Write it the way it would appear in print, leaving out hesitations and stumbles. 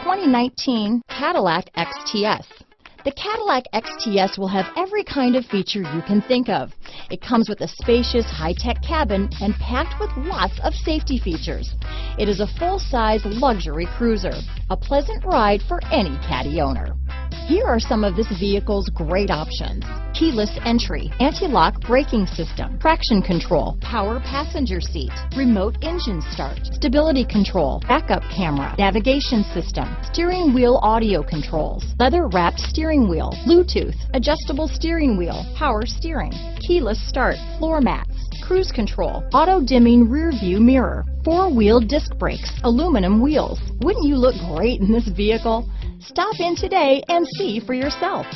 2019 Cadillac XTS. The Cadillac XTS will have every kind of feature you can think of. It comes with a spacious, high-tech cabin and packed with lots of safety features. It is a full-size luxury cruiser, a pleasant ride for any Caddy owner. Here are some of this vehicle's great options: keyless entry, anti-lock braking system, traction control, power passenger seat, remote engine start, stability control, backup camera, navigation system, steering wheel audio controls, leather-wrapped steering wheel, Bluetooth, adjustable steering wheel, power steering, keyless start, floor mats, cruise control, auto-dimming rear view mirror, four-wheel disc brakes, aluminum wheels. Wouldn't you look great in this vehicle? Stop in today and see for yourself.